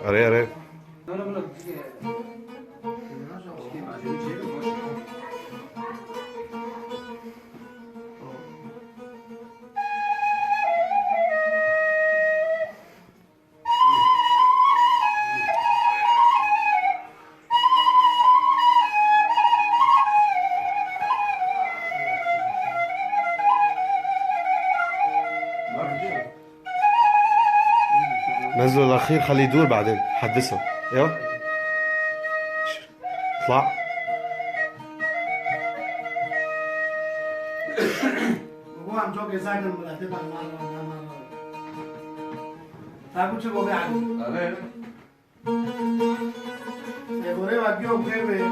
أري أري نزله الأخير خليه يدور بعدين حدثه ايوه اطلع هو عم جوك يساعد الملاتين على تاكل شو بقى عليه يقول لي واقيو بخير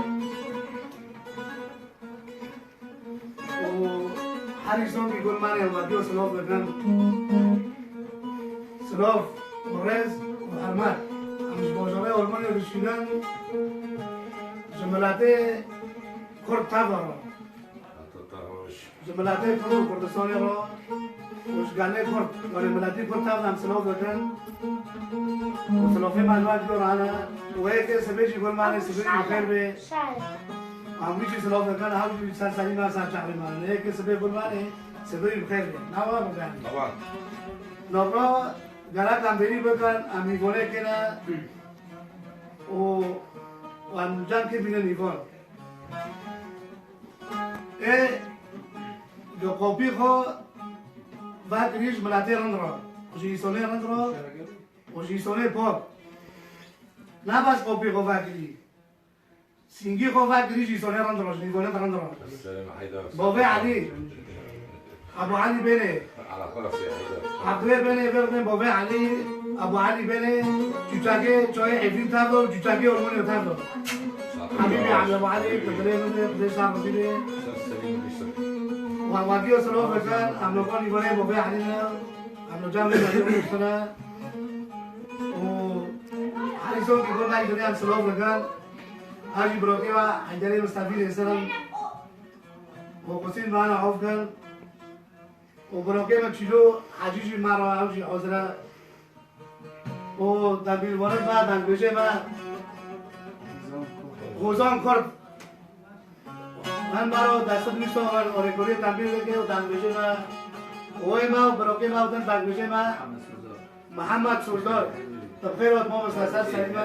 وحارسون يقول ماني واقيو سلوف لكن سلوف ورز وحرمات مش بوجبه ألماني ورشيلان جملاتي كرت تابرو جملاتي كردستاني رو وش قالني كرت ولا ملاتي كرت تابنا مسلوف لكن وسلوفي ما نواجه رانا وهيك سبيش يقول ماني سبيش بخير به عمري سلوف لكن هاوي سال سليمة سال شهري ماني هيك سبيش يقول ماني سبيش بخير به نوا بقاني طبعا نورا قالت عم بيني بكن عم يقولي كنا وعم جان كيف بينا نيفون إيه جو كوبي خو باكريش ملاتي رندرا وجي سوني رندرا وجي سوني بوب لا بس كوبي خو باكري سينجي خو باكري جي سوني رندرا جي سوني رندرا بوبي علي أبو علي بيني على طرف يا حيدر عقلي بيني بيني بوبي علي أبو علي بيني جوتاكي شوي عفريت تابلو جوتاكي أرموني تابلو حبيبي عم أبو علي تقريبا بدي صار بدي وواقيو سلوف كان عم نقول بيني بوبي علينا عم نجامل بدي سنة و علي سون يقول لي دنيا سلوف كان هاجي بروكيوا عندنا مستفيد إنسان وقصين معنا عوف كان وبروكيما تشيلو حجيجي مرة أوجي عذرة و دبير ورد ما دنبجه ما غوزان کرد من برای دست میستم و رکوری تنبیه که و دنبجه ما اوی ما و بروکی ما و دنبجه ما محمد سوزدار تبخیر ما مسلسل سلیمه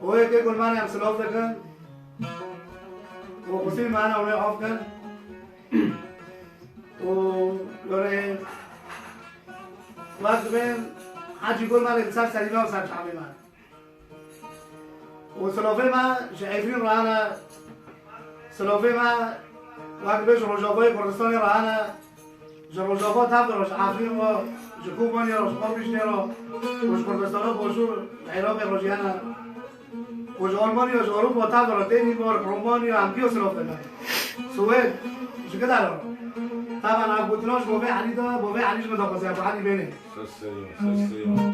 اوی که گلمان هم سلاف دکن و خصوصی معنا اوی عاف کن ولوره وقت بین حجی گل من سر سلیمه و سر شعبی من و سلافه ما شعیفین رانا سلافه ما وقت بیش رجابای کردستانی رانا رجابا تب دارش عفرین و جکوبانی را شما بیشنی را وش کردستان باشور عراق رجیانا وش آلمانی و اروپا تب دارد دینی بار رومانی و همکی و سلافه ما سوئد شکه دارد طبعا ابوتناش بابي علي ده بابي عليش مدقز ابو علي بيني سيو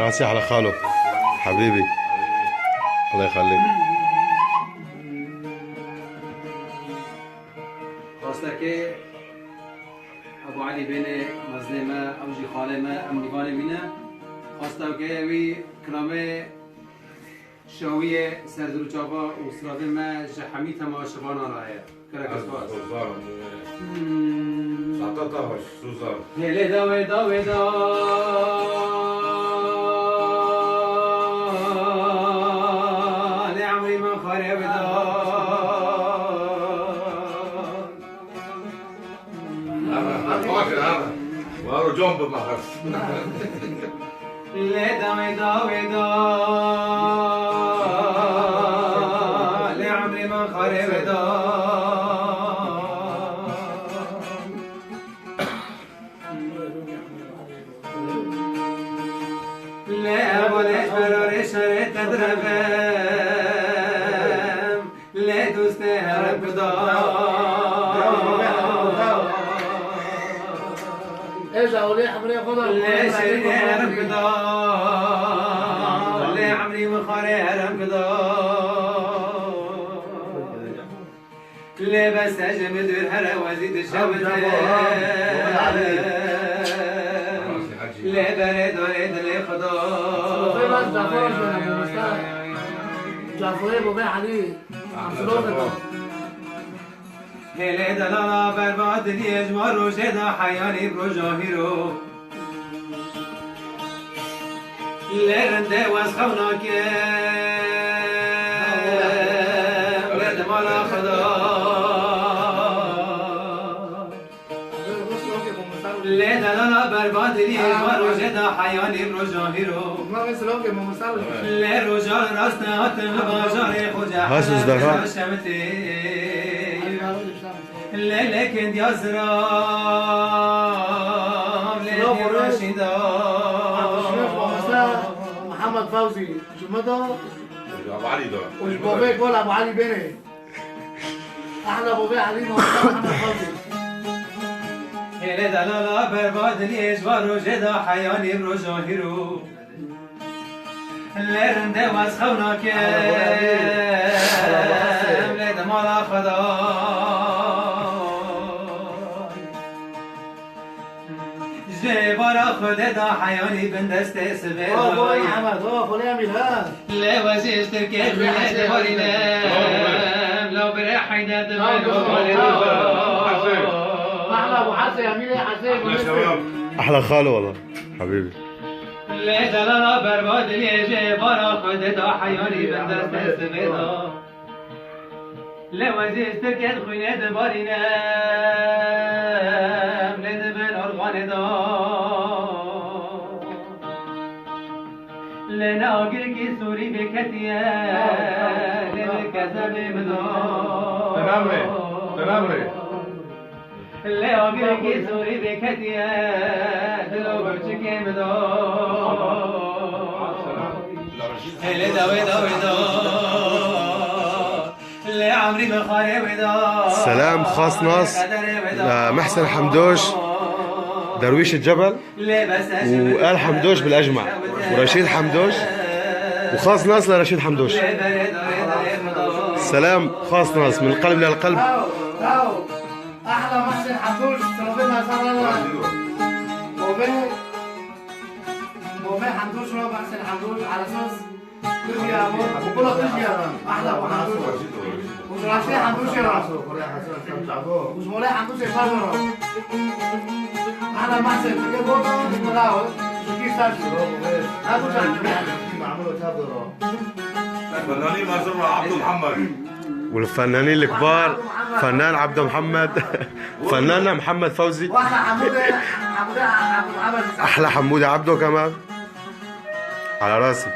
راسي على خاله حبيبي الله يخليك. خواسته که ابو علی بین مظلمه او جی خالمه ام دیوانه بینه خواسته که وی کرامه شاوی سردرو چاوا و سراده ما جحمی تماشوان آنایه کرک اسواز ساعتها باش سوزار هله داوه داوه دا لعمري من خارب دا وارو جنب المخص لداوه داوه دا لعمري من خارب دا لا بلاش برارش تدربم لا دوست هرب دا ايش اولي حمري خضر لا شري هرب دا لا عمري مخاري هرب دا لا بس اجمد الهرا وزيد الشبت لا برد ولد الخضار جعفري ابو بيع عليه عم سلوكه هله دلالا برباد اجمار و شدا حیانی برو جاهیرو لرنده واز خونا که لد مالا خدا لدلالا برباد اجمار و شدا حیانی برو جاهیرو ما سلوكه مو مستعمل لرجال راست هاتم بازار خوجه هاسوس دفع. شمتي لكن يا زرام لكن راشدا محمد فوزي جمده ابو علي ده وجبوبيه يقول ابو علي بني احلى ابو بيه علي محمد فوزي هله دلالا برباد اجوار و جدا حیانی برو جاهیرو لرنده واز خونا که لد مالا خدا جبارا خود دا حیانی بندست اه سبیل بوي محمد خليه ميلاد لوزي اشتركت بلاد بارينا لو بريح حيدات احلى ابو حسن يا ميلي حسين احلى خاله والله حبيبي. لا دلالا برباد ليجي بارا خود دا حياني بندست سبيدا لوزي اشتركت خوينات بارينا لد بالأرغان دا لنا أجرك سوري بكتيا للكذب بدا تنامري لا أجرك سوري بكتيا دلو برشك بدا هلا داوي داوي دا لا عمري مخاري ودا سلام خاص ناس لمحسن حمدوش درويش الجبل وآل حمدوش بالأجمع ورشيد حمدوش وخاص ناس لرشيد حمدوش. سلام خاص ناس من القلب للقلب. احلى محسن حمدوش سلوبنا سلام بوبي حمدوش رو محسن حمدوش على اساس تجي يا ابو وكل تجي احلى ابو حمدوش مش راشد حمدوش يا راسو مش مولاي حمدوش يا صابر احلى محسن تجي بوبي ملاو شكي ساشو ابو فنانين مزرعة عبد محمد والفنانين الكبار فنان عبد محمد فناننا محمد فوزي واحلى حموده عبد محمد احلى حمودة عبده كمان على راسي.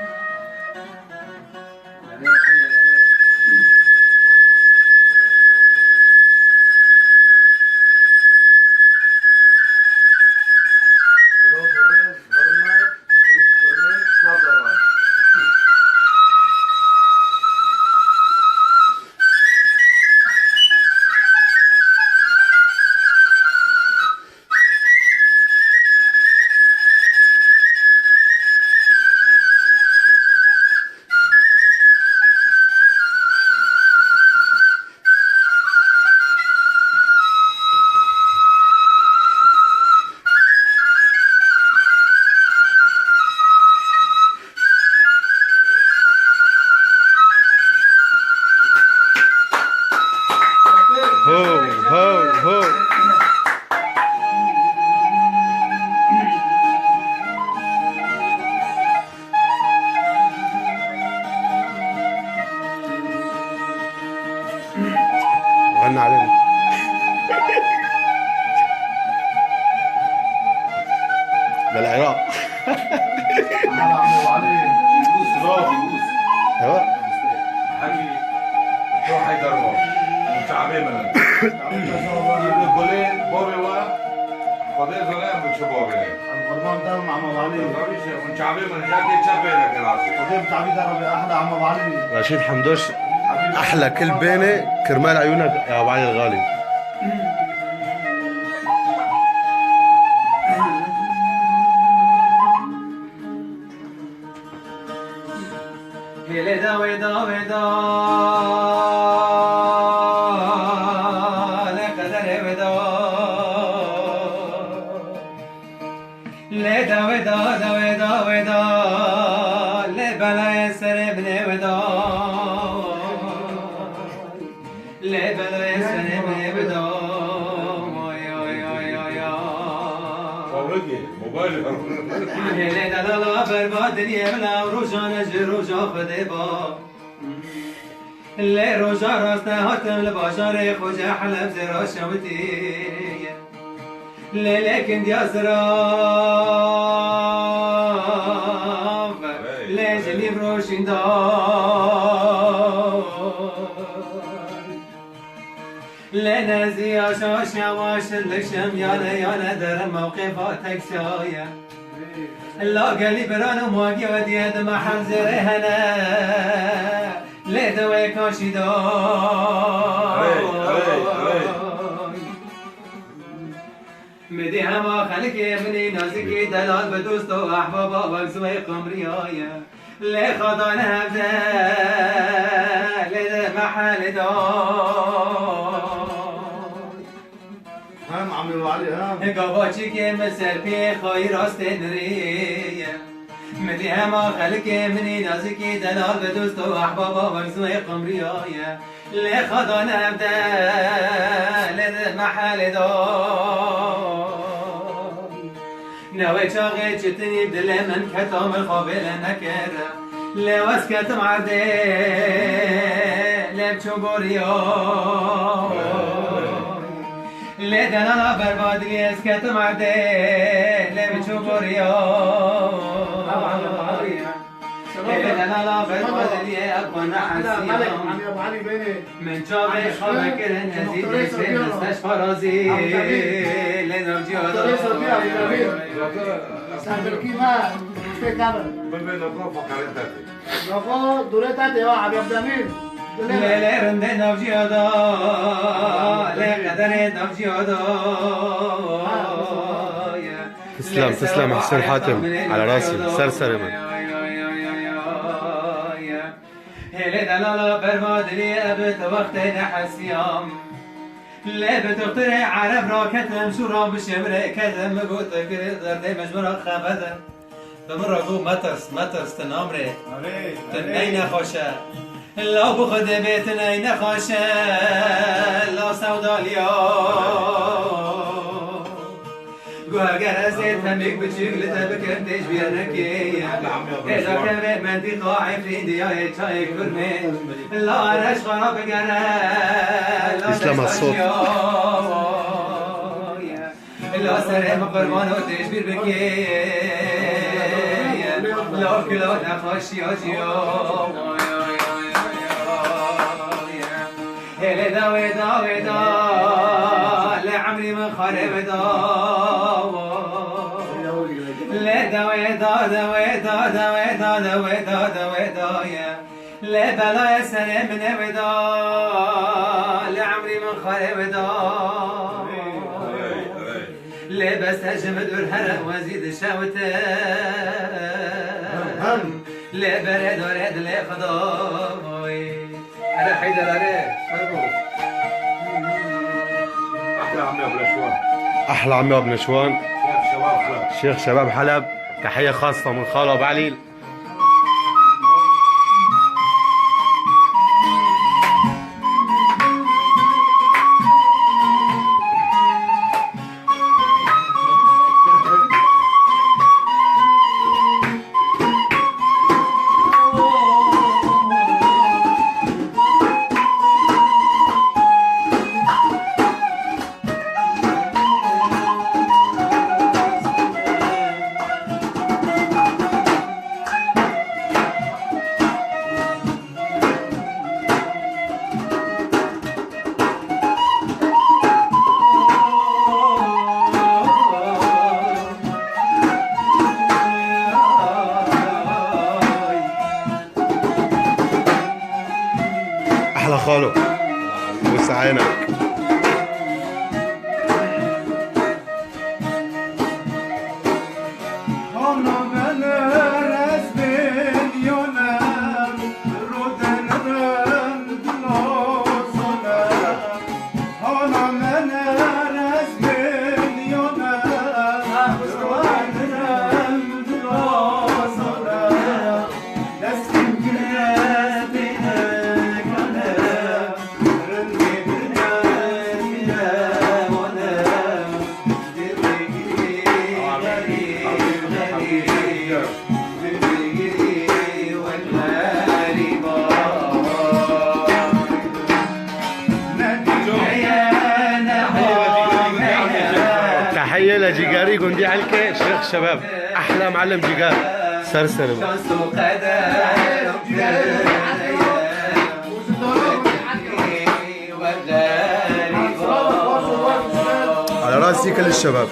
هو هو هو غنى علينا بالعراق. هذا عم ابو علي ايوه حبيبي روح حيدر شعبي من الجولين بوبي وا خدي زلام بشبابي القربان ده عم ابو علي من شعبي من جاكي شابي لك راسي قدام تعبيد ربي احلى عم ابو علي رشيد حمدوش احلى كل بينه كرمال عيونك يا ابو علي الغالي. ودا ودا ودا لا قدر ودا لا دا ودا دا ودا ودا لا بلا سر ابن ودا لا بلا سر ابن ودا يا يا يا يا فورتي مباشر لا لا لا برباد يملا روجان جروجا خدبا لا روجا راسته هاتم البشر خوجا حلب زرا شوتي لا لكن يا زراف لا جليب روشين دار لا نازي عشاش عواش لكشم يانا در موقفاتك سايا لا قالي برانو مواقي ودي هذا ما حنزر هنا لا دوي كاشي مدي هما خلك ابني نازكي دلال بدوستو احبابا وقزوي قمريايا لا خضان هبدا لا محل هم عم ابو علي هم قباچی که مسر پی خواهی راست نریه ملی هما خلق منی نازکی دلال به دوست و احبابا ورزوی قمری آیه لی خدا نبده لده محل دار نوی چاقی چتنی بدل من کتام الخابل نکره لی وسکتم عرده لب چو گوریا لی دلالا بربادی اسکتم عرده لب چو گوریا لی دلالا بربادی اکوان حسیم عم ابو علي بيني من جابه خواه کرن نزیدش به نستش فرازی لنرجی سافر كيما استكمل بالبين نظافة كارنتاتي رفا دورتها يا حبيب دمير لیلی رنده نوجی آدا لی قدر نوجی آدا تسلم تسلم حسين حاتم على راسي سرسري من هلی دلالا بربادلی ابت وقت نحسیام لی بتختر عرب را کتم شورا بشمره کتم بگوت درده مجمورا خبده بمرا گو مترس تنامره تنین خوشه لا بخد بيتنا ينخاشا لا سوداليا قوها قرزت همك بتشغل تبكر تشبير نكية إذا كان مندي قاعد في انديا يتشاي كرمي لا رش خراب قرا تسلم الصوت لا سرم قربان وتشبير بكية لا كلا نخاشي يا هلا دا ودا ودا لعمري من خرب دا لا دا ودا دا ودا دا ودا دا ودا دا ودا يا لا بلا يا سلام من ودا لعمري من خرب دا لا بس هجم دور هرم وزيد شاوته لا برد ورد لا خضاوي أنا حيدر عليه أحلى عمي أبو نشوان احلى عمي ابو نشوان شيخ شباب خلق شيخ شباب حلب. تحيه خاصه من خاله ابو علي. لجيجاري جندي علكة شيخ شباب احلى معلم جيجار سرسر على راسي كل الشباب.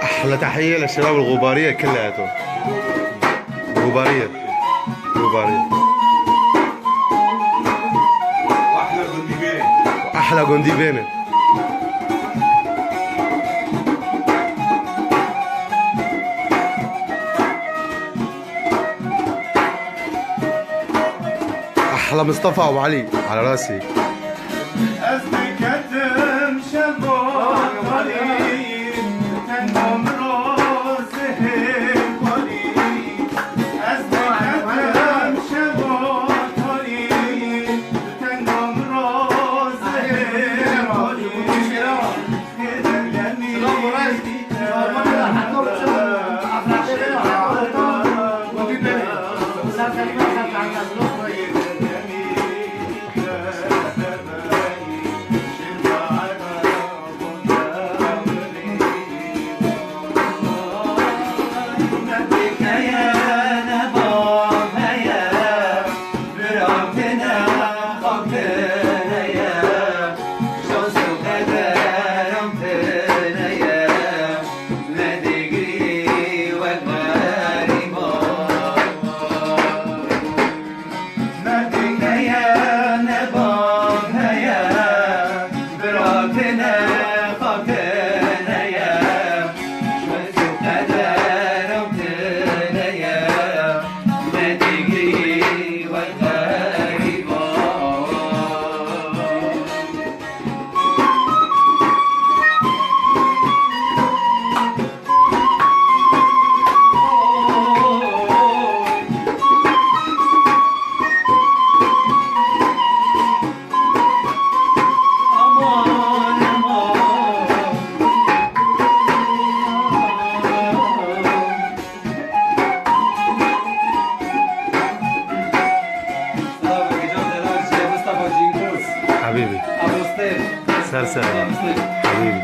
أحلى تحية للشباب الغبارية كلياتهم. غبارية أحلى جندي بينه. أحلى مصطفى أبو علي على راسي. حبيبي سرسر حبيبي.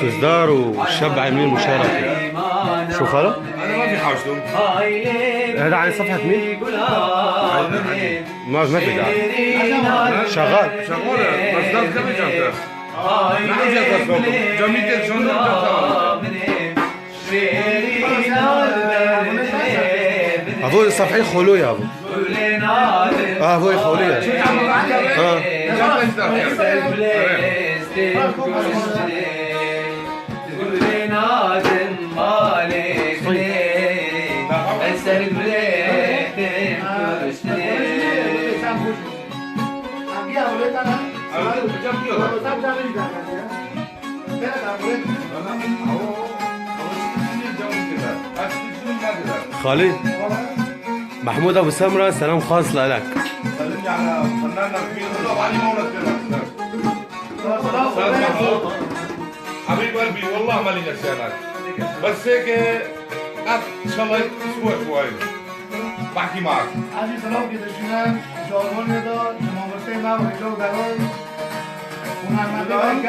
سوزدار والشاب عاملين مشاركة. شو خلاص؟ انا ما في حاجتهم. هذا عن صفحة مين؟ ما في داعي. شغال بس ده كم جنته؟ نحن جنته جميع جنته أبوي صفحي خلو يا أبو. أبوي خلو يا. خالد محمود ابو سمره سلام خاص لك. سلمني على فناننا الكبير علي مولد استاذ محمود حبيب قلبي والله مالي نسيانك بس هيك ان شاء الله اسبوع اسبوعين بحكي معك. عزیز سلام که داشتیم جوان میداد جماعت ما و جو دارد اونها مدرک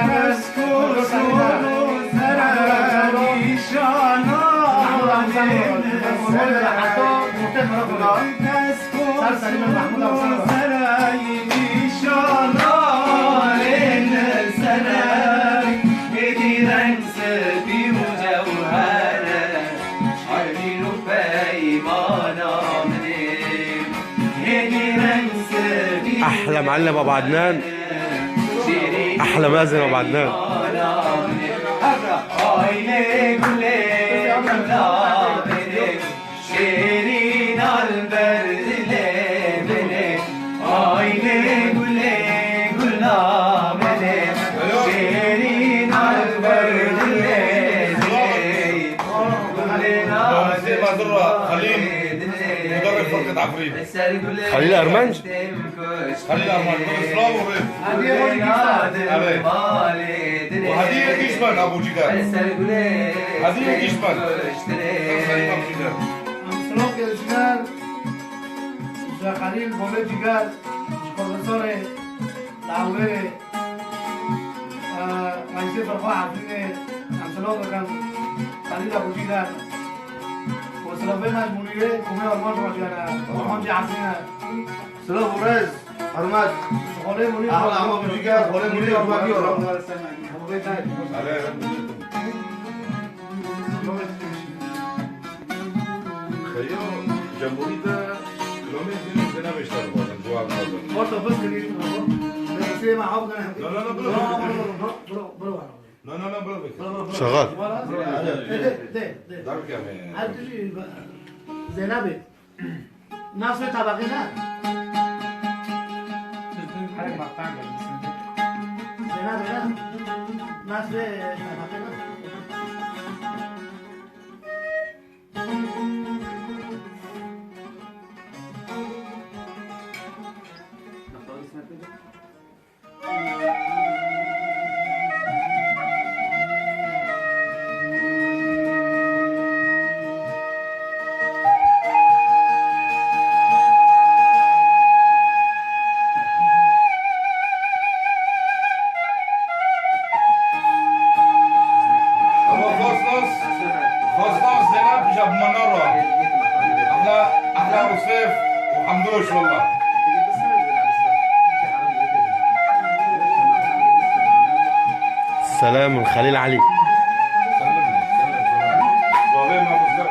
احلى معلم ابو عدنان، احلى مازن ابو عدنان. مدرب فرقة عفريت خليل ارمنج. خليل ارمنج من اسلام وريف. وهدية كيشمان ابو جيجار. هدية كيشمان. سلام که داشتیم جا خلیل بوله جیگر پروفسور لاوره رئیس فرقه عفرین همسلام کن خلیل ابو جیگر سلام مجموعیه کومه آرمان راجعه آرمان جعفرینه سلام ورز حرمت خاله مونی احلى ابو جيجار خاله مونی آرمانی خيو جمهورية كيلومتر زين بيشتغل بازن جواب بازن. مرتا بس كليش بس ما حاول لا لا لا بلا لا لا لا بلا بك. شغال. دارك يا مان. هل تجي زينبي ناس في طبقة لا زينبي لا ناس في طبقة لا احلى ابو سيف وحمدوش والله. سلام من خليل علي. سلمنا ابو سيف.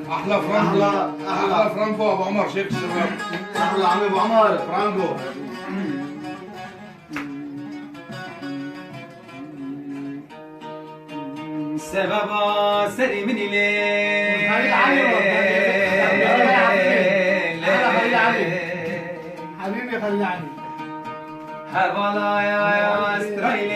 احلى فرانكو ابو عمر شيخ الشباب. احلى عمي ابو عمر فرانكو. سببا سري مني ليه خليل علي حبيبي خليل علي هبلا يا اسرائيل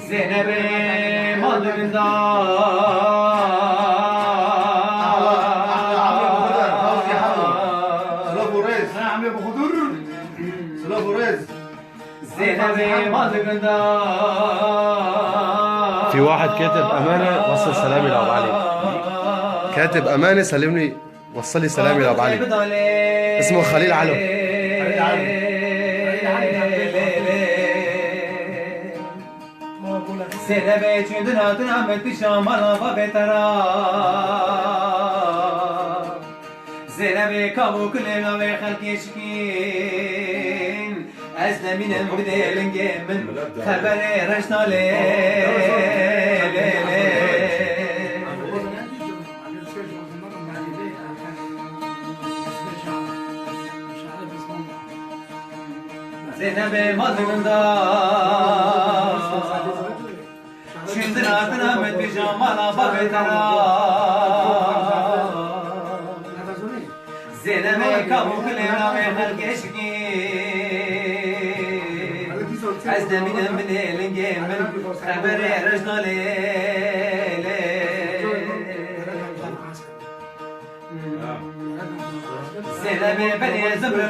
زينب مالك في واحد كاتب امانه وصل سلامي لابو علي. كاتب امانه سلمني وصل لي سلامي لابو علي. اسمه خليل علو. زينب چندنا تنامت شامالا بابترا زينب كابو كلنا بخلقي شكين أزنا من المدلنج من خبر رشنا زينب مظلم دا شندنا تنامت بجمالا بابترا زينب كابو كلنا بخلقي شكين أزنا من المدلنج من خبر رشنا زينب بني زبر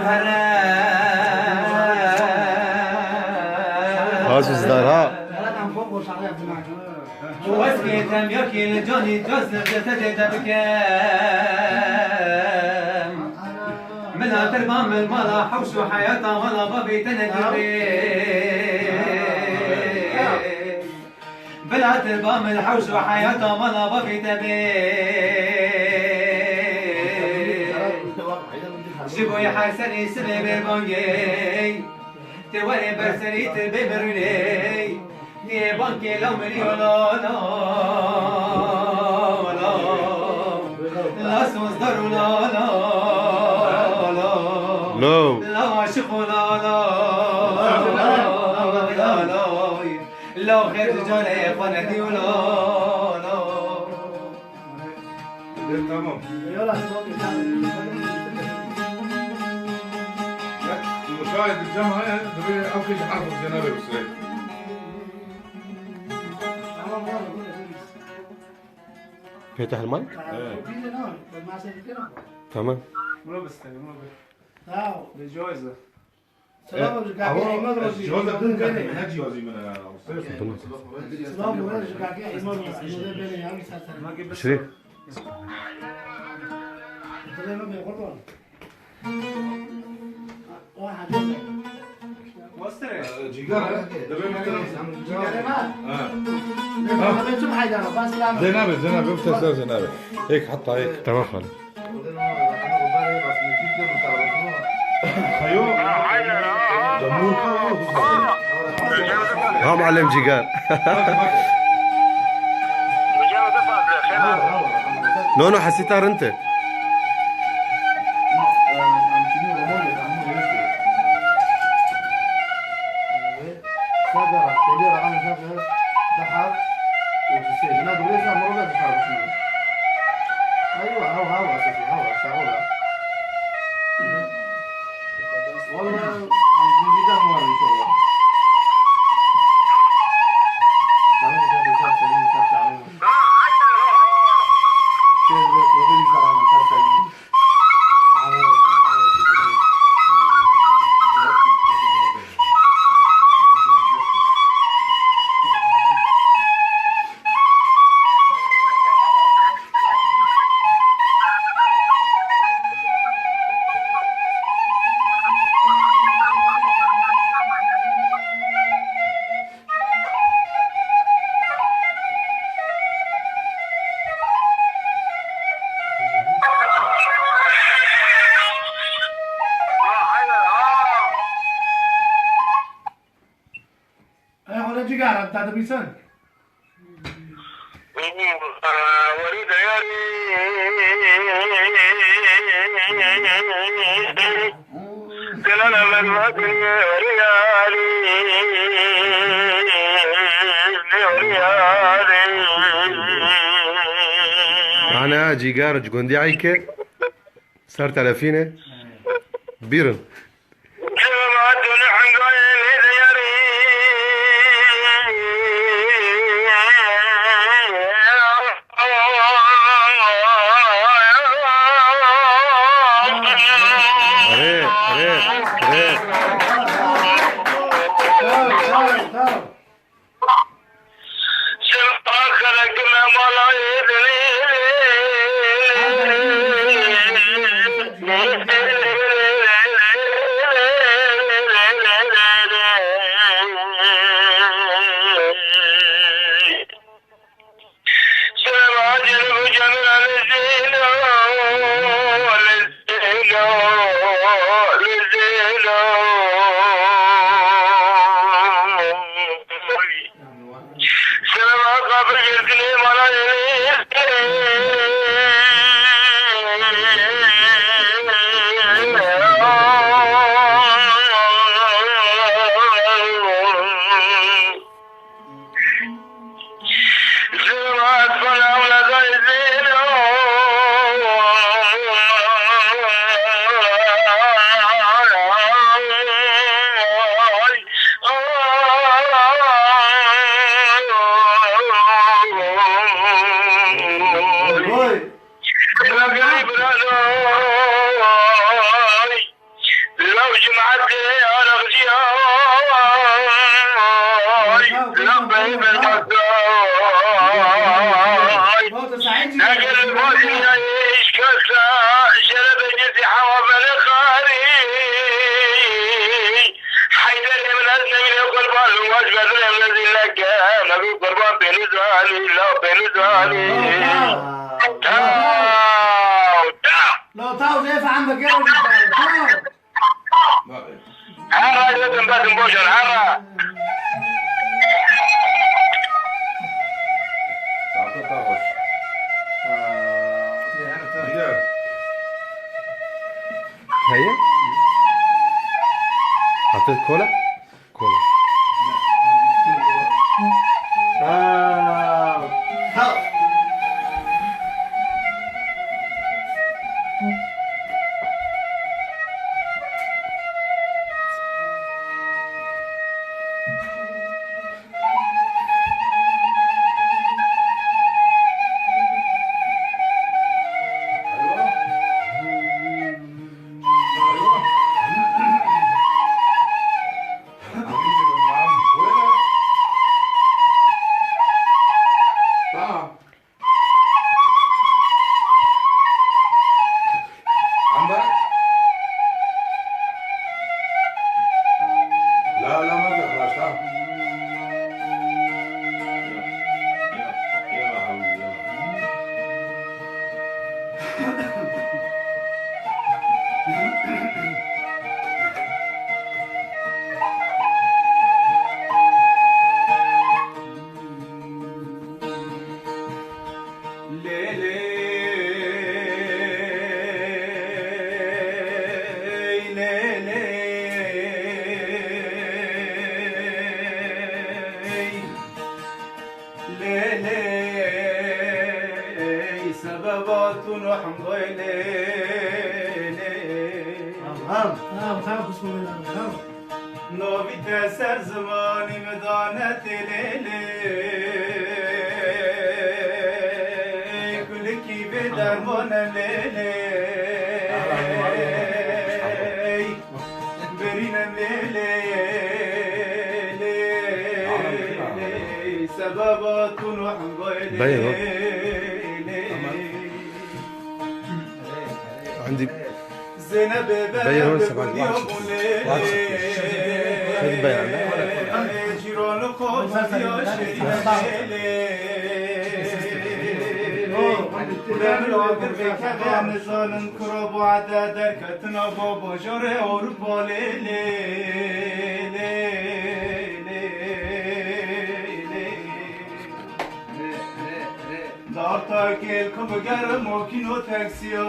خلاص ازدهرها واسمي تم يوكي لجوني جوزف جسد بكام منها تربى من المالا حوش وحياتها ولا بابي تنجري بلا تربى من الحوش وحياتها ولا بابي تبي شبوي حسني سبي بالبونجي تواني برسني تربي مروني ني بانكي لو مليون لا لا سوزدر لا لا عاشق لا لا خير جاني فندي ولا تمام. مشاهد الجامعة أوكي حرف الجنابي بسرعة. فاتح المايك؟ تيجي نار ما عشان كده تمام. منو بستني منو تاو بالجوائزة سلام جاكي ايماد روزي جوازك بدون كان بيني هنا جوازي من انا سلام ولا جاكي ايماد روزي بيني يا مسافر ما جيب شريف انت ما بيقولوا واحد جزء وستري جيجار دبي مثلا جاكي ما ما بيتم حاجه بس لا زينابي زينابي افتح زينابي هيك حطها هيك تمام خالص. ها معلم جيجار. نونو حسيتها انت. ايوه هو اساسي هو شغله والله عم نجي مره ان شاء الله جيجار بتاع دبيسان وريد عيالي كلنا من الدنيا ريالي أنا جيجار جوندي عيكة صارت على فينا بيرن لو تاو زي عندك يا هي حطيت كولا كولا تعال عندك؟ لا لا ما تخرج تعال يلا حبيبي سببات ونحن نعم نعم خاف بسم الله نعم نوبي تسر زماني مدانة ليلي كل كي بدرمان ليلي برينا ليلي سببات ونحن باين عندي زينب باين هون 27 هذا باين جيران خود يا شريف ولم يقدر بك بنزال كرب وعدا دركتنا بابا جري أوروبا ليلي دار تاكل كم گرم و کینو تاکسیای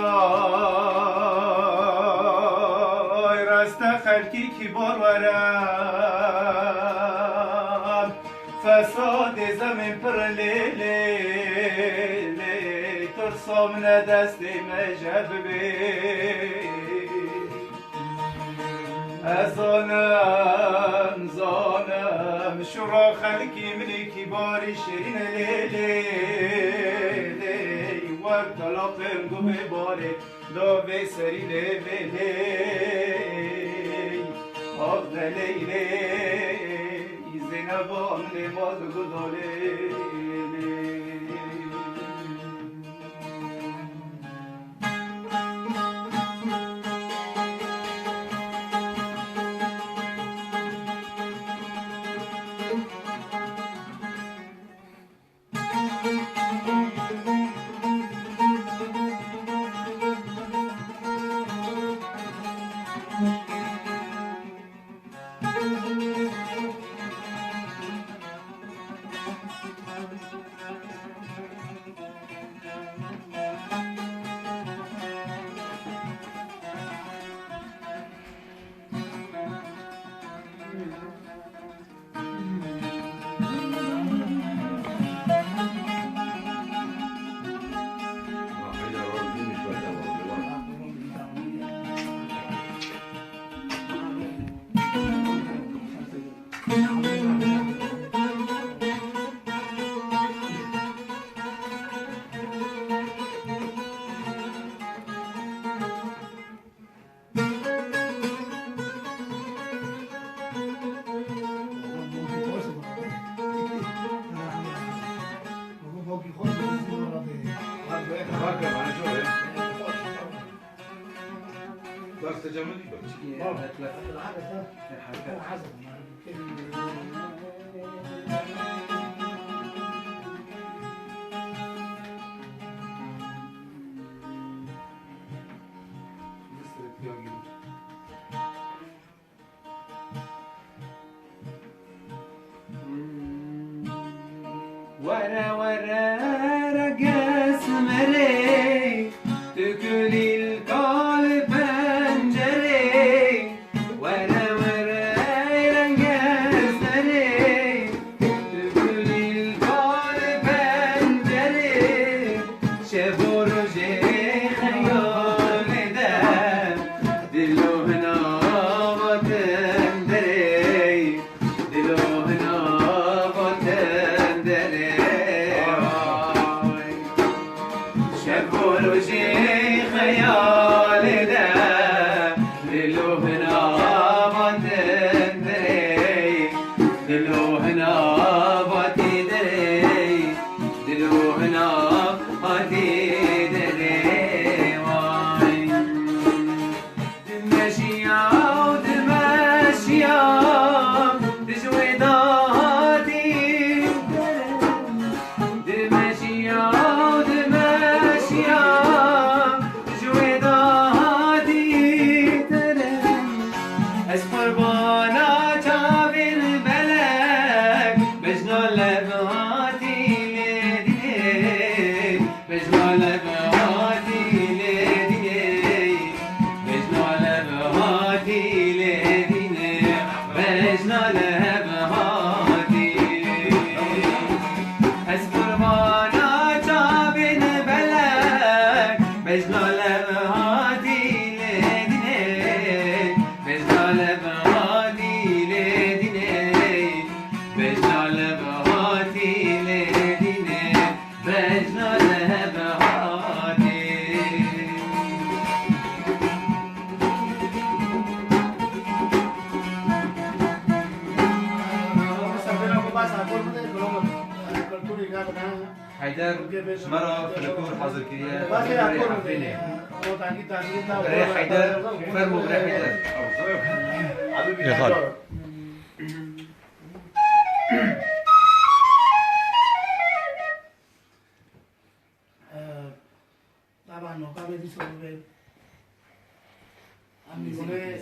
راست خلکی کی بارورم فساد زمین پر لیلی ترسام ندستی مجب بی زانم شورا خلکی ملکی باری شیرین لیلی وقت طلاقم گو بباره دا به سری لیلی آفد لیلی زینبان لیماز گدالی بس تجملي بس ورا ورا رقص مري تقولي القلب بنجري ورا ورا رقص مري تقولي القلب بنجري شبو رجي خيال ده دلو هنا وتندري دلو هنا وتندري بنا هاتي دواي دمشيا ودمشيا تجويداتي دمشيا ودمشيا تجويداتي اسمر بانا جابر بلك بجنا لبهاتي لدي بجنا لبهاتي لدي بجنا لبهاتي لدي بجنا لبهاتي اسمر بانا جابر بلك بجنا لبهاتي لدي بجنا لبهاتي لدي بجنا لبهاتي لدي بجنا لبهاتي سبنا کو بس اقول مده کلام کلتوری کا بنا حيدر مرة في الكور حاضر كريا بس اقول عفيني وہ تاکي تاکي تا بري حيدر فرمو بري حيدر يا خالد طبعا مقابل دي سوبر امي بقول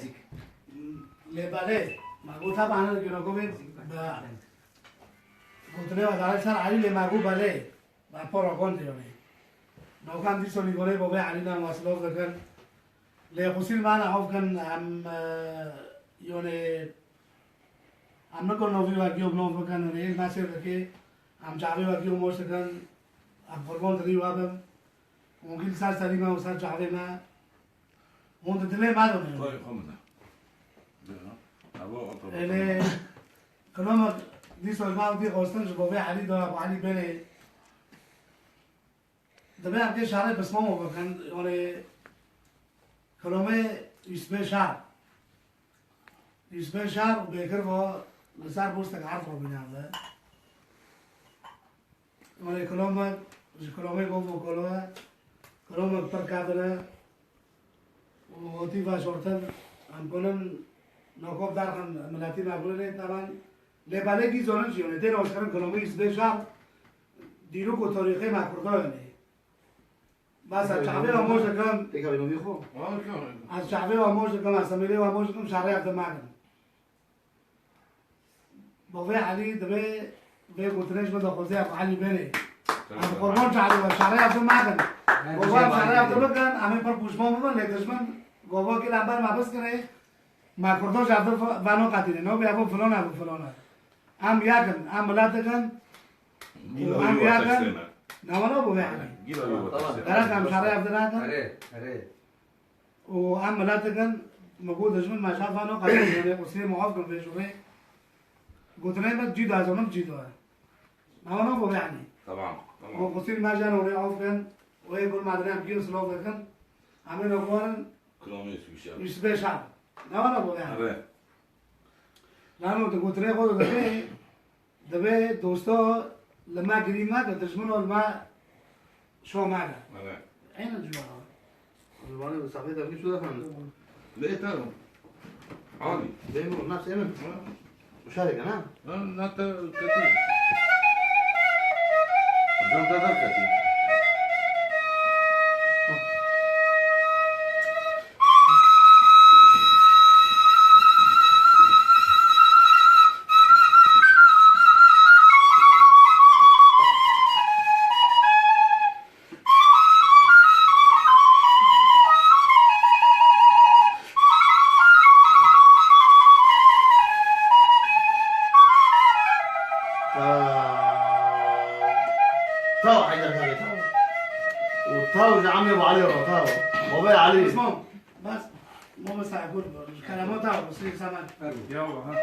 لبالي ما قلت طبعا انا كنا قومين قلت له هذا صار علي لما قو بالي ما فرق كنت يعني لو كان دي سوني بقول بابا علينا مواصلات كان ليقصير معنا هو كان عم يعني عم نكون نوفي واقيو بنوف كان ريل ناصر كي عم جابي واقيو موش كان عم فرقون تري وابم ممكن صار سليمة وصار جابي ما هون تدلي ما دونه طيب خمسة أبو أطلب ele كلامك دي سؤال ما ودي قوستن جبابي علي ده ابو علي بني ده بقى كده شعر بس ما هو كان يعني كلامه يسمى شعر يسمى شعر وبيكر هو مسار بوستك عارف ربنا هذا يعني كلامه قوم كلامه بركاتنا وتيفا شورتن هم كلن ناقاب درخن ملتی مقبوله طبعا لباله کی زنان چیونه دیر آشکارن کلامی اسمه شب دیرو کو تاریخی مکردانه بس از شعبه و موش کم تیکا بینو میخو از شعبه و موش کم از سمیله و موش کم شهر افته مکن باوی علی دبه به گوتنش من داخوزی ابو علی بنه از قربان شعبه و شهر افته مکن گوه شهر افته بکن همه پر پوشمان بودن لیدشمن گوه که لنبر مبس کنه مکردان شهر بانو قتیله نو بیا ابو فلان هم یکن هم ملاتکن هم یکن نمانو بو يعني درك هم شهر افته نکن أري و هم ملاتکن مگو دشمن مشهد بانو قتیله اسی معاف کن بشوره گوتنه من جید از اونم جید وای نمانو بو يعني طبعا و قصير ما جان ولي عوف كان ويقول ما ادري بيو سلوك كان عملوا قوارن كلهم يسوي يسبي شعب نمانو بو يعني أبي لانه تقولي خود دبي دوستو لما قريما دشمنو لما شو معنا أبي عين الجوار الواني بصحبه تبني شو دفن ليه ترى عادي بينو نفس ايمن مشارك انا لا كثير جنب ده كثير تاو حيدر هذا تاو وتاو يا عمي ابو علي تاو بابا علي اسمهم بس مو بس اقول كلامات بس سامع يلا ها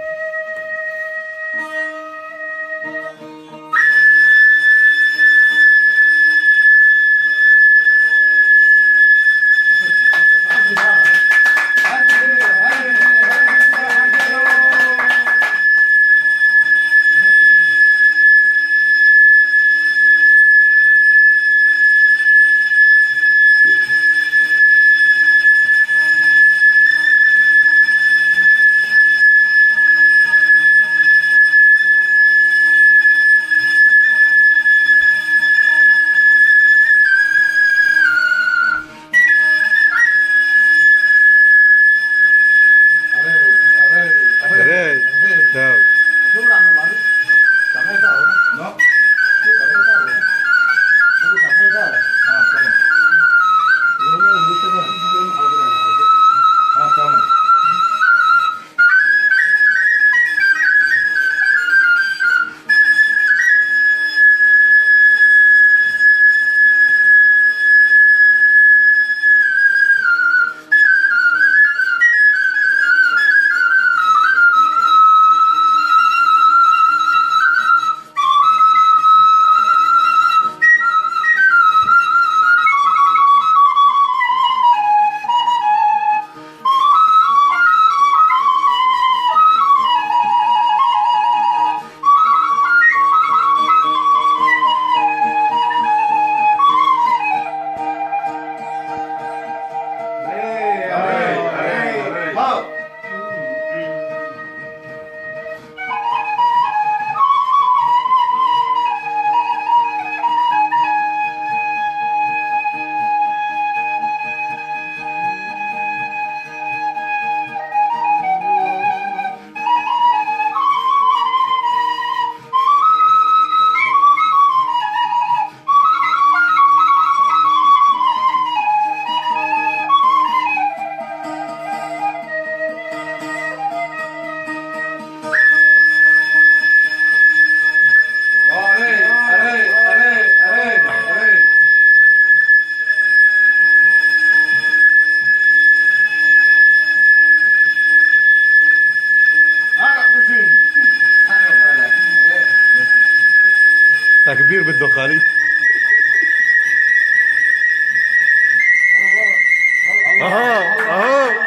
اهو اهو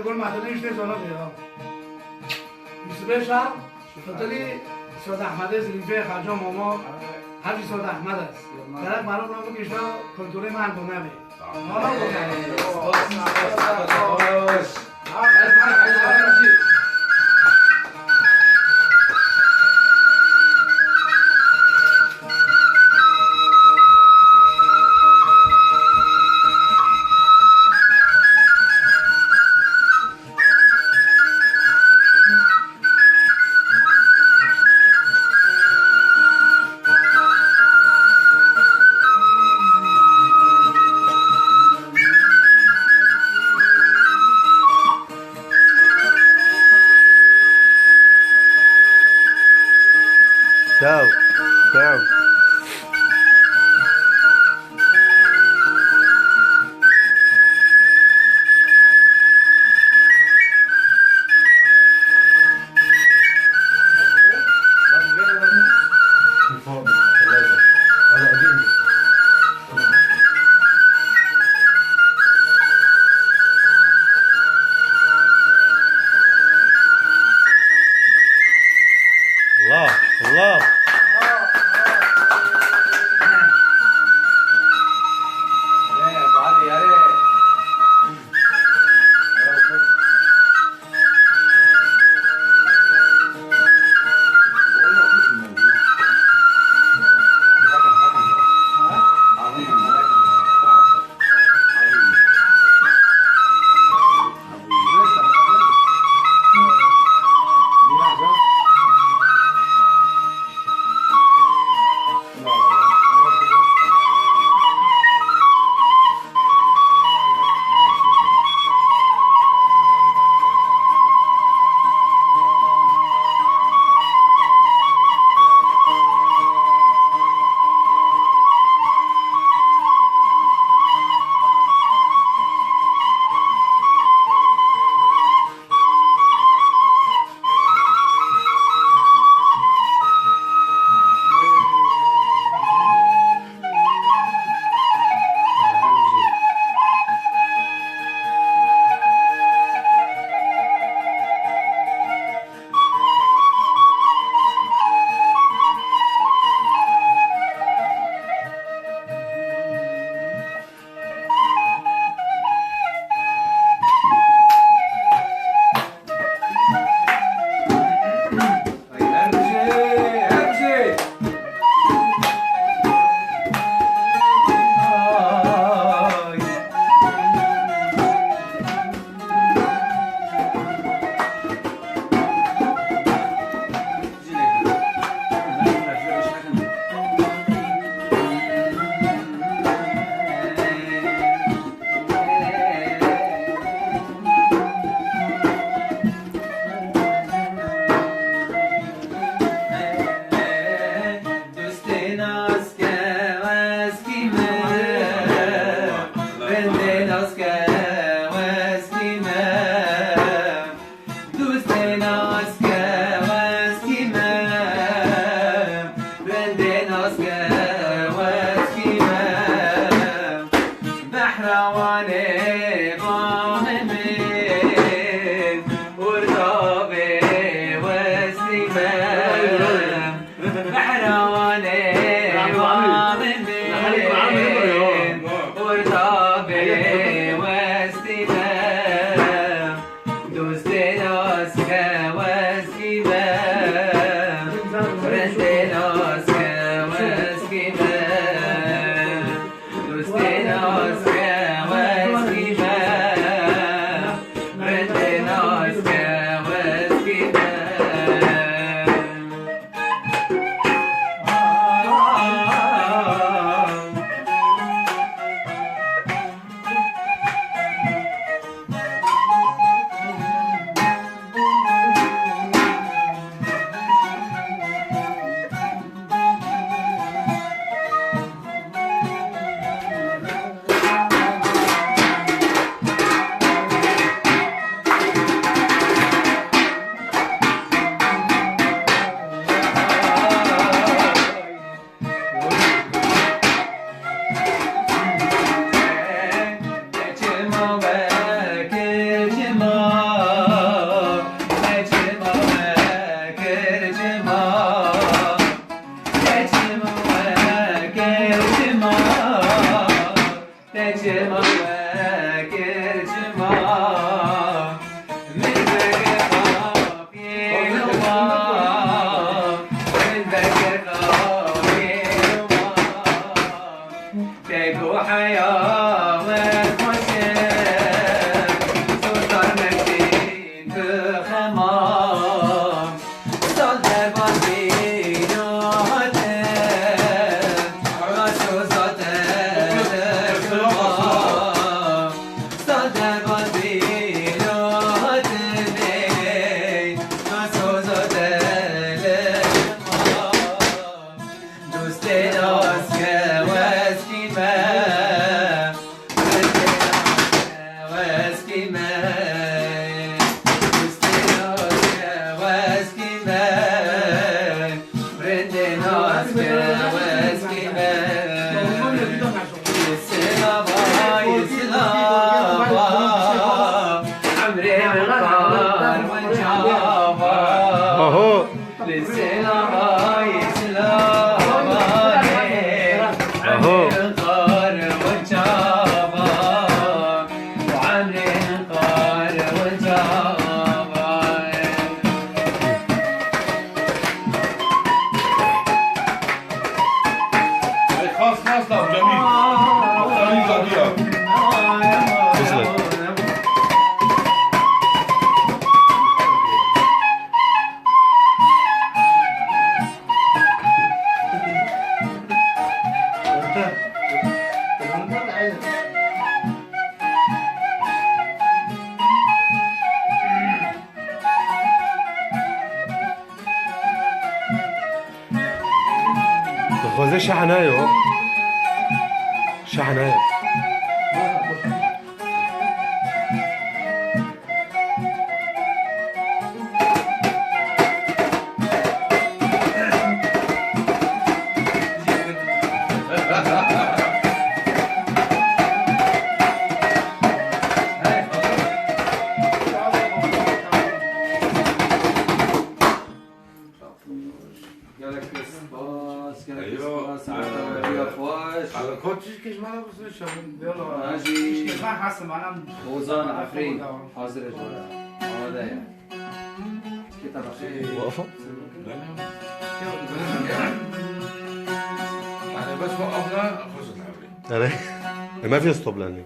قول ما تدريش ليش ولا غيره يسبشر فتلي سود احمد زلفي خاجو ماما حاجی سود احمد است درک معلوم نمیشه که شو کنترل من بنامه تاو تاو الله الله اهو اهو خاص ناس له جميل مختارين قضية وصلت خوزه شحنايو شحنايو على الكوتش كيش ما بس ماشي ما حاسس معنا وزان عفرين حاضر الجوال هذا يعني كتاب واقفه يعني بس وقفنا خلصنا عمري ما في ستوب لاني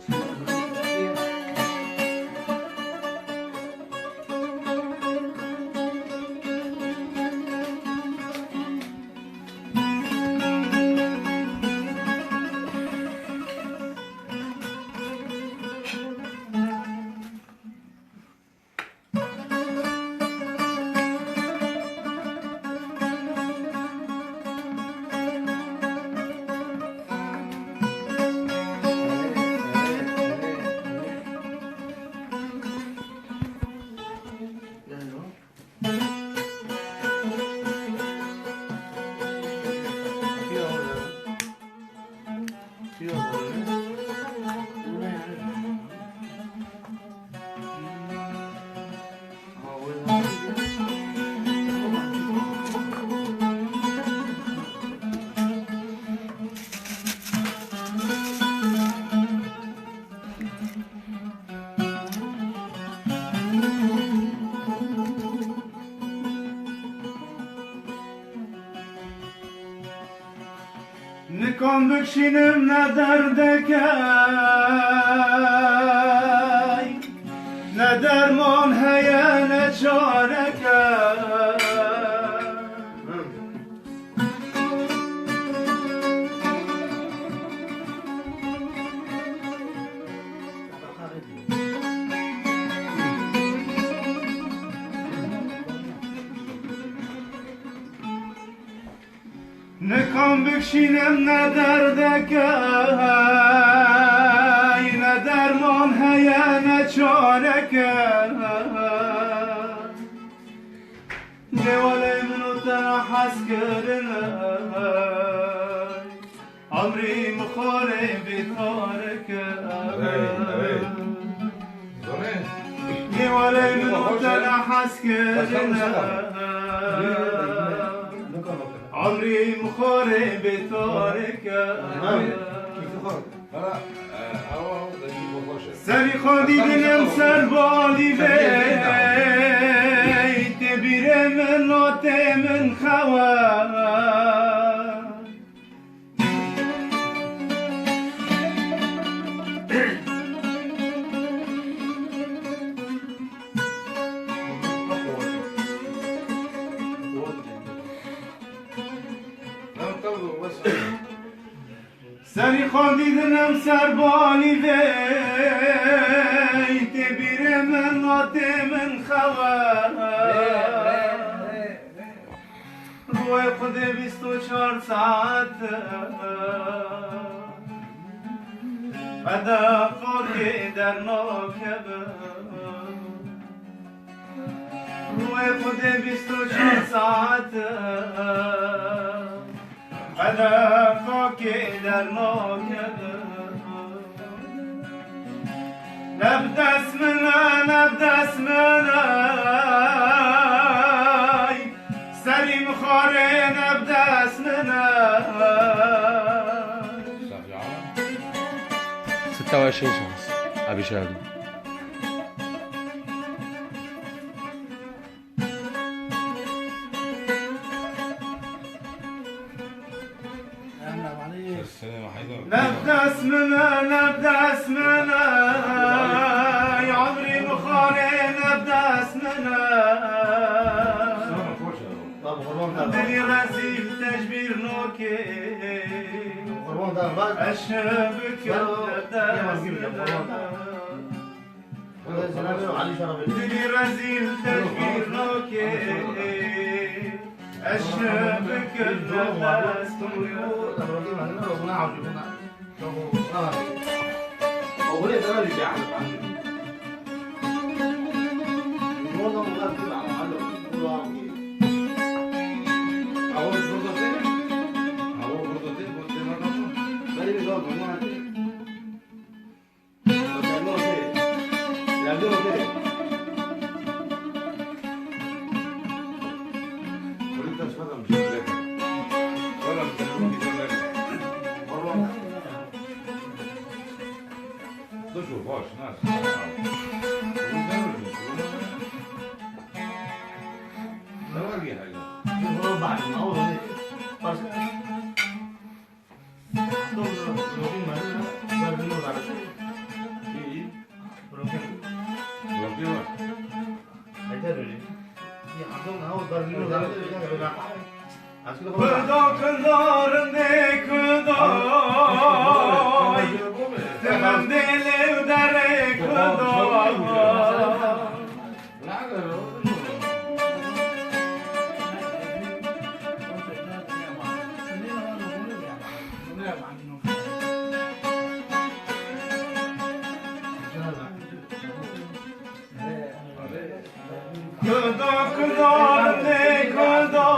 نکن بکشینم نه دردکی نه درمان هیا نه چارکی نکن بکشینم نه دردکی نه درمان هیا نه چارکی دیواله منو تنها حس کردن عمری مخوره بیتارکی دیواله منو تنها حس کردن عمري مخوري بطارك سري خودي دنم سر بالي بيت بيري من نوتي من خواه سری خواندیدنم سر بالی ویت بیره من ناته من خواه روی خود 24 ساعت فدا خاکی در ناکبه روی خود 24 ساعت فدا خاکی در ناکبه نبدس منه سری مخاره نبدس منه 26 شمس ابي شادي نبدس منه يا عمري مخاري نبدس منه دلي غزيل تجبير نوكي الشبك نبدس دلي غزيل تجبير نوكي الشبك نبدس Kudok narinde kudoy Temem dili dere kudoy Kudok narinde kudoy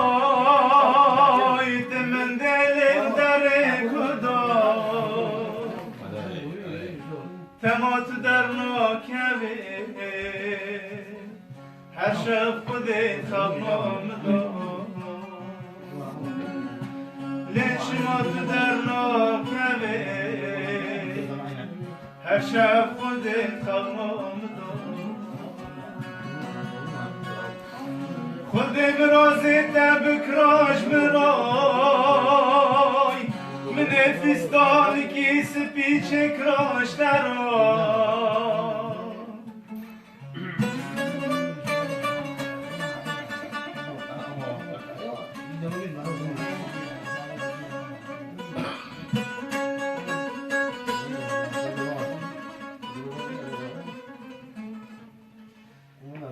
Temem dili dere kudoy تمات در ناکوه هر شب خودت خواب نامدار لشمات در ناکوه هر شب خودت خواب نامدار خود برازت بکراش برای من فستان کی سپیچ کراش درای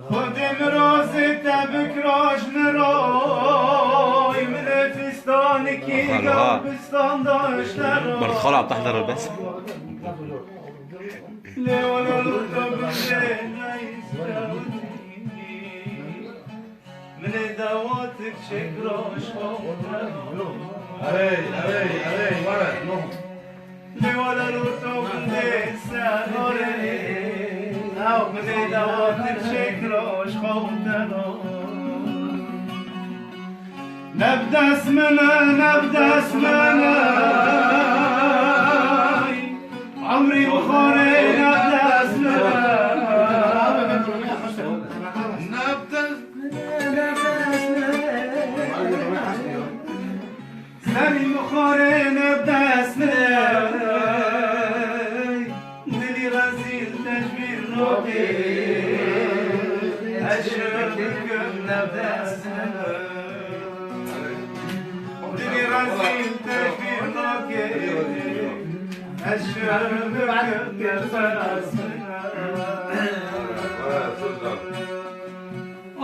خودم رازت بکراش مرای من فستان کی قلبستان داشت مرت خالة عم تحضر البث. من دواتك شكراش علي ورا ولا الورطة من السهرة أو من دواتك شكراش خوتنا نبدأ اسمنا عمري بخاري نبدأ اسمنا سامي بخاري نبدأ اسمنا دلي غزيل تجبير نوتي أشرفكم نبدأ اسمنا دلي غزيل تجبير نوتي أشرفكم نبدأ اسمنا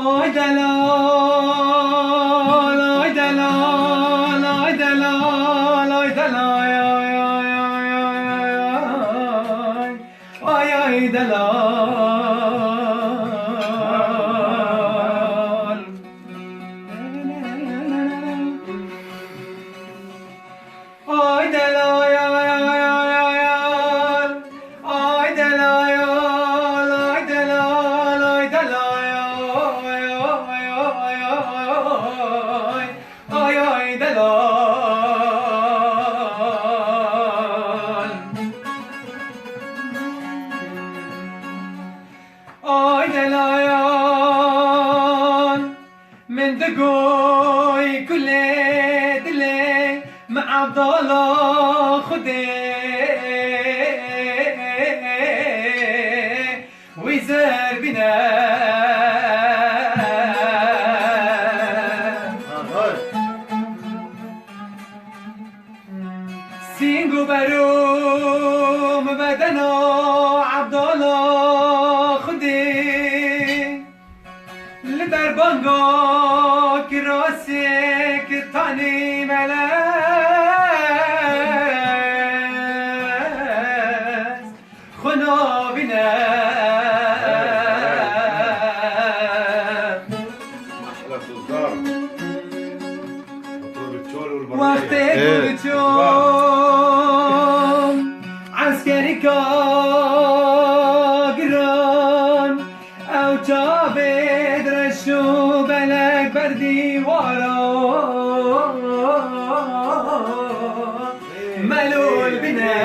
Oy delal, oy delal, oy delal, oy delal, oy delal. Oy delal, oy delal, oy delal, oy delal. Ay delal Ay delal من دقوي كل دلي مع عبد الله خدي ويزر بنا سينجو بروم بدنا عبد الله خدي لبربانغا كراسك تاني ملاس خنا بنا وقت قلتم عسكري كاغران او جابد رشو بلك بردي ورا ملول بنا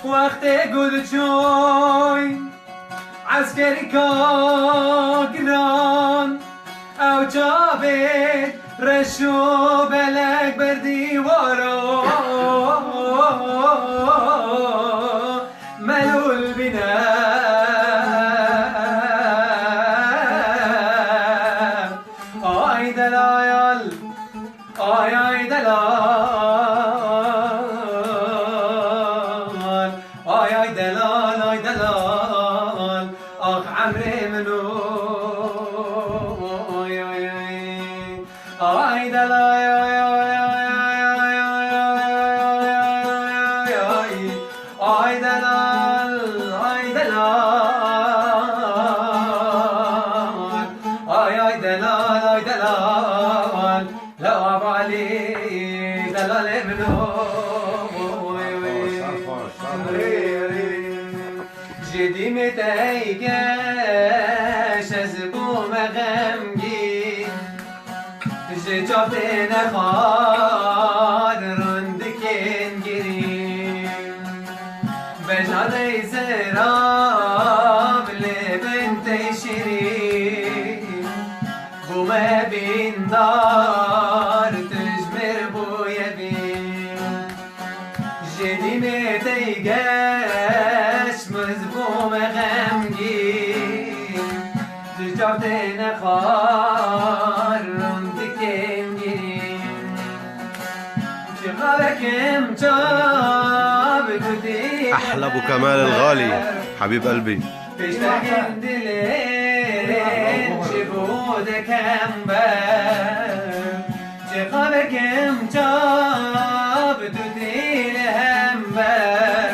وقت قلتم عسكري كاغران او جابد رشو بلك بردي ورا ملول بنا اي دلال اي دلال اي دلال اي دلال اخ عمري منو اي دلال از بوم غمگین جات نخواد رندکن گیریم بجاده زراب لبنت شیرین بوم بیندار تجمر بوی بین جدیم دیگش مزبوم غمگین جات نخواد رندکن گیریم شغالكم جاب تدين احلى ابو كمال الغالي حبيب قلبي تشتاقين دلين جبودك همبر شغالكم جاب تدين همبر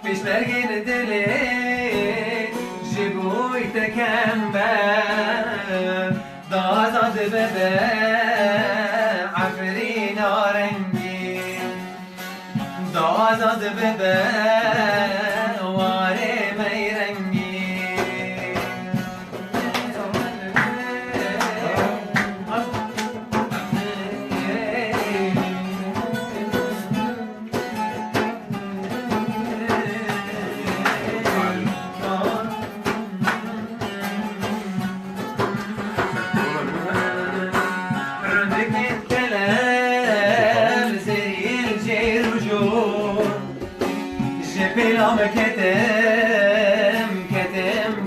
تشتاقين دلين جبودك همبر دازاد ببر عفرین آرنگی دازاد ببه واره میرنگی بلام كتم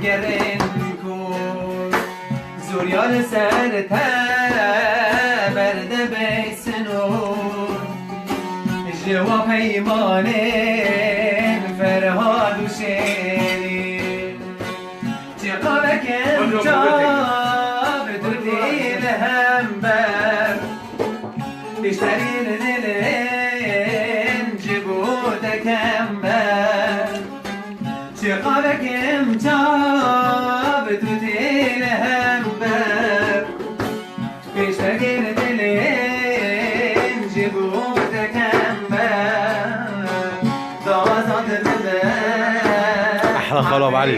قرن كون زوريال سرتا برد بيسنون جوا پیمانه فرهاد و شیرین چقدر جاب تو دیل هم بر بیشترین دلین جبودکم بر چقدر جاب تو دیل هم بر بیشترین دلین جبودکم بر دازاد ببر احلى خلاب علي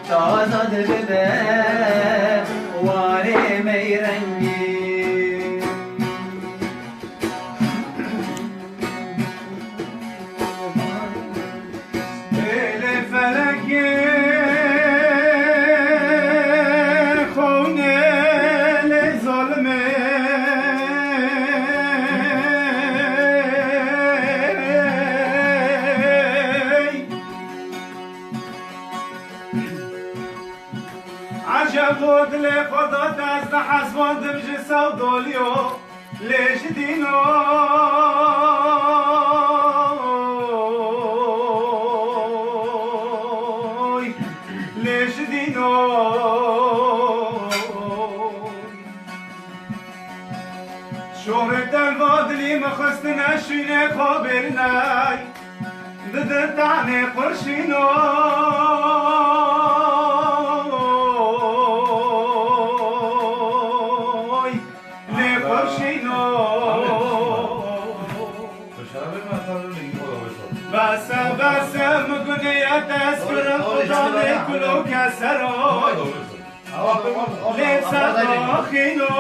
تازاد ببر واره میرنگی دل فلکی خونه لظلمه عجب بود لخدا دست حسبان دمج سودالیو ليش دينو ليش دينو شهرت الفاضلي مخست نشيني خابرناي ضد تعني قرشينو بس مقنية تسكر الخجال كلو كسرو لبسة داخلو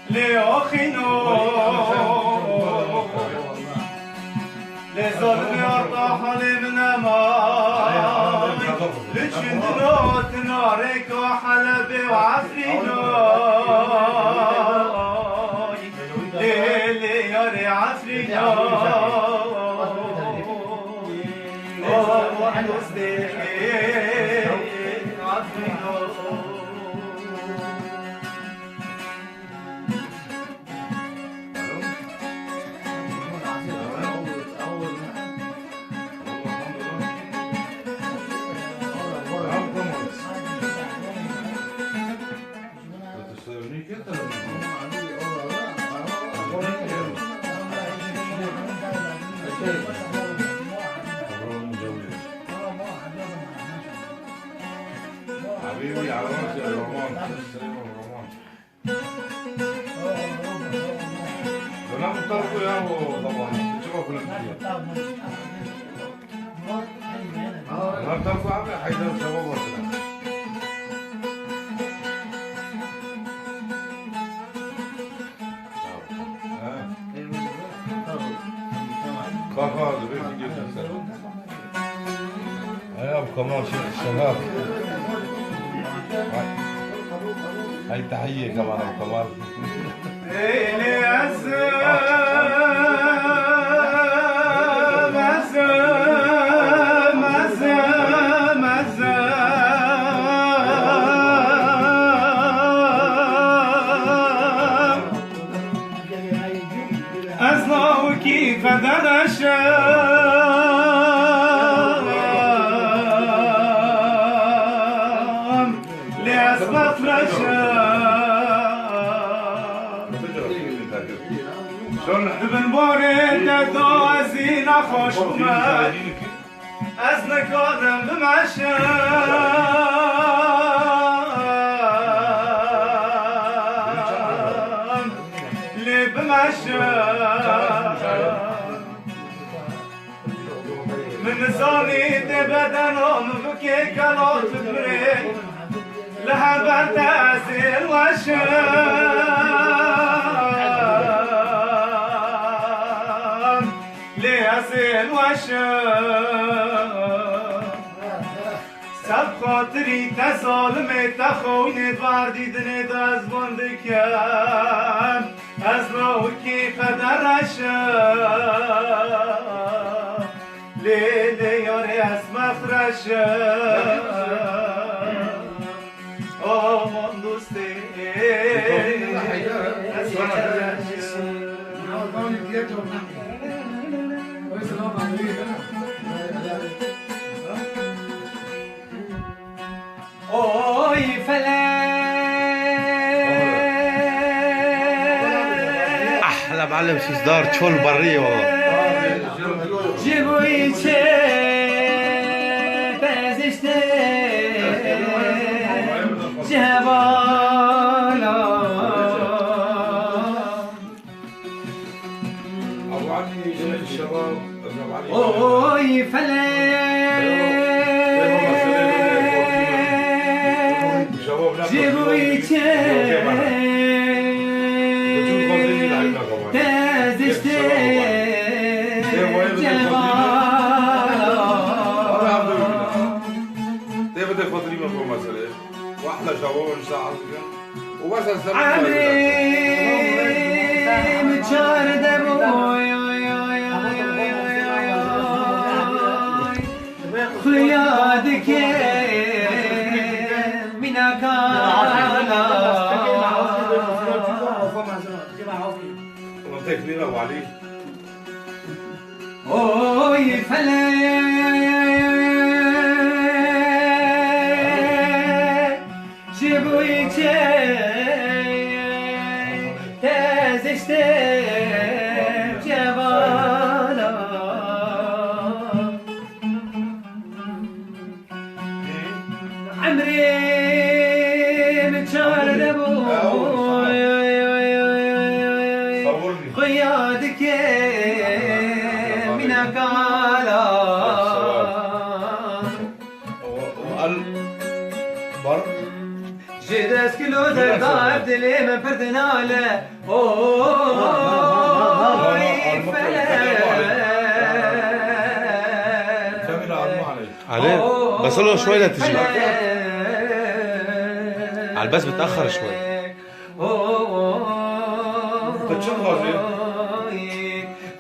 لأخينو لظلم أرطاح لمنا ماي لجندرات نارك وحلبي وعفرينو ليلي يا عفرينو عفرينو حبيبي على راسي يا رومان. طرقوا يا طبعا تشوفوا كلهم هل طرقوا عامل حيدر شباب ولا بابا دبي يا ابو كمال الشباب هاي تحيه كمان ابو كمال كيف درشا لأسمت رشا ابن بورد دوازين خوش اومد از نکادم بمشا لی بمشا من زاني بدنهم بكي كانوا تبري لها بتازل وشام ليازل وشام سب خاطري تظالمي تخوني دواردي دني داز بندكم از نوكي فدرشام ليلي يوري اسمع فرشا aman dosti oy فلان احلى معلم سوسدار تشول بريه والله جيبوا يتشي بازشتي جبالا ابو علي الشباب ابو علي اوي فلان جيبوا يتشي بازشتي واحلى شباب ان شاء الله وبس عمري متشار دموي خيادك من كالا منطقة لينا ابو علي اوي فلان جيبوا يتشي تازشتي جبالا عمري متشار دبوي خيادك من كالا جدس كيلو ترضى بدلي من فردناله اوي عليه بس له شوي لتجي على البس بتاخر شوي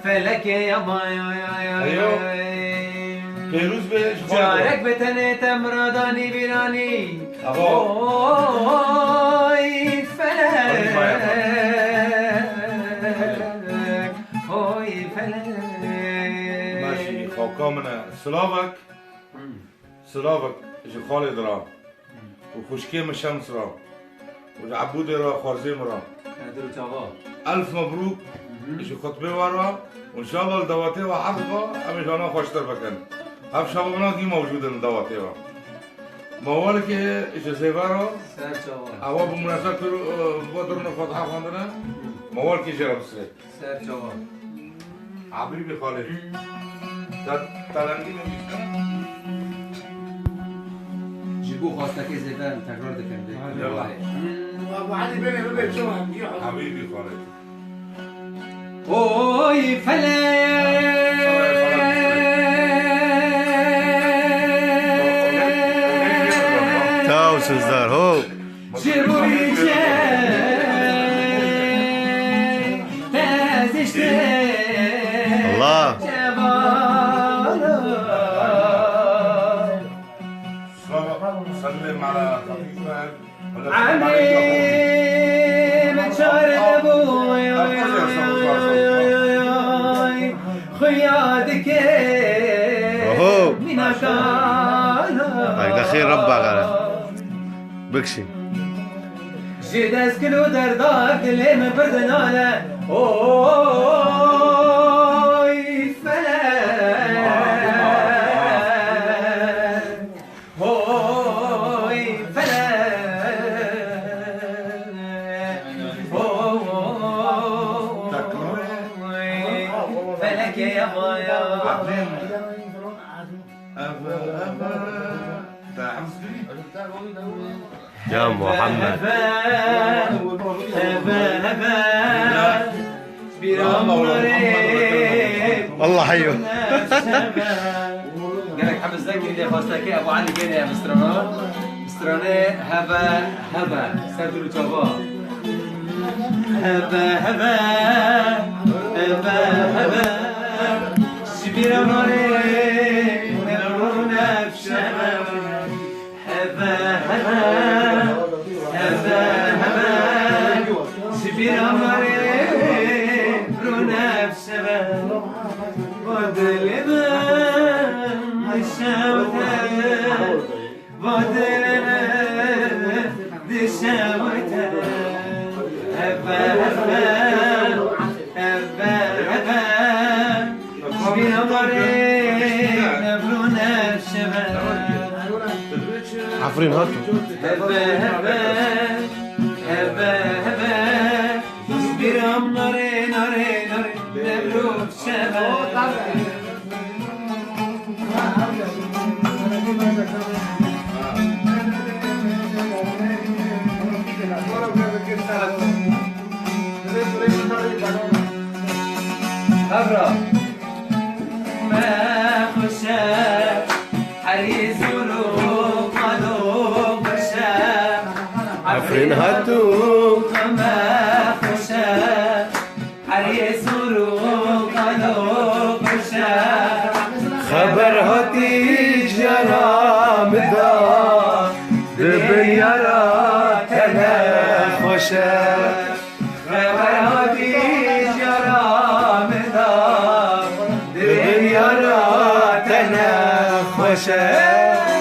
فلك يا باي فيروز بيش جارك بتني تمرضاني بيراني اوي فلك اوي فلك ماشي خوكامنا سلافك سلافك جو خالد را وخشكيم الشمس را وعبود را خارزيم را ألف مبروك جو خطبه ورا وإن شاء الله الدواتي وحقا أمي جانا خوشتر بكن هف شبابنا كي موجود الدواتي وا موالك جو سيفارا أوا بمناسبة بدرنا فتحة خاندنا موال کی جرا بسره سر جواب حبیبی خالد تلنگی نمیشتم جيبوه خواسته که زیدن تکرار دکن يلا. وابو علي بين البيت شو هنجي حبیبی خالد اوی تاو سزدار هو جبوی تازشته الله سلم على خفيفة عمي متشاربو خيادك اوهو من أكانا هاي دخيل ربع غلا بكشي جد اسكلو درداك اللي من بردنانا اوي فلان اوي فلان اوي فلك يا بايا يا محمد الله حيو قالك حمد زكي اللي خواسته که ابو علي بين يا مسترانه هبا سردلو جابا هبا شبير مري نرونا بشبا هبا شبير مري نرونا بشبا بدل الشوتة بدل الشوتة هبا شبير مري نرونا بشبا عفرين هاتو هبا اصبر ناري نبلو بشباب أبرا ما خشى حريص قلوب قلوب بشا عفرين هاتو ما خشى حريص قلوب قلوب بشا خبر هاتي جرام دا دبيارا تنا خوشا خبر هاتي جرام دا دبيارا تنا خوشا